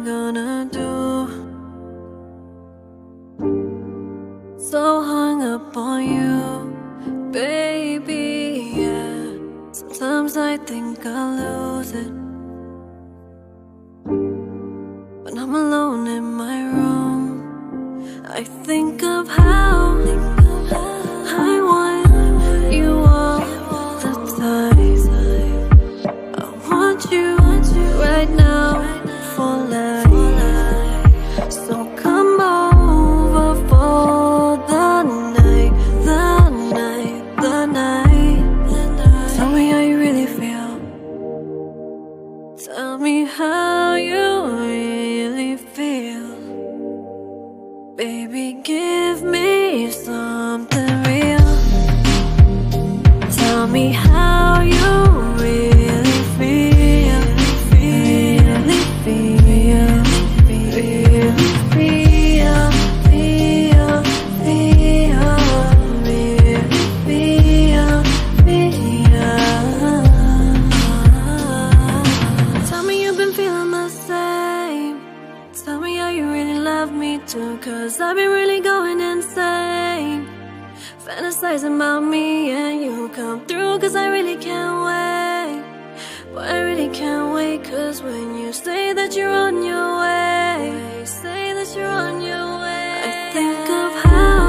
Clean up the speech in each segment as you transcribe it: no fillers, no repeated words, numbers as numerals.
gonna do? So hung up on you, baby, yeah. Sometimes I think I'll lose it when I'm alone in my room. I think of how I want you all the time. I want you right now for life. So come over for the night, the night, the night. Tell me how you really feel. Tell me how you really feel. Baby, give me something real. Tell me how you really feel. Really feel. Really feel. Feel. Feel. Really feel. Feel. Tell me you've been feeling the same. Tell me how you really love me too, 'cause I've been really going insane, fantasizing about me and you come through, 'cause I really can't wait. But I really can't wait, 'cause when you say that you're on your way, say that you're on your way, I think of how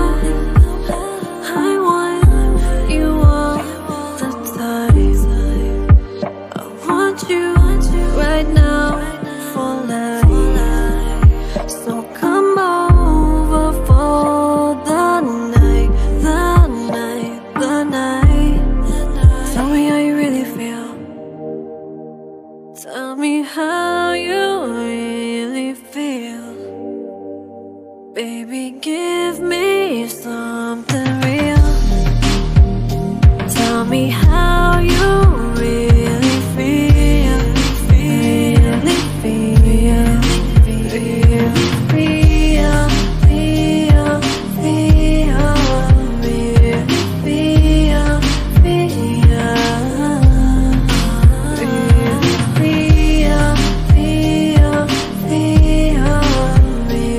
I want you all the time. I want you right now for life. So come over for the night, the night, the night. Tell me how you really feel. Tell me how you really feel. Baby, give me something real. Tell me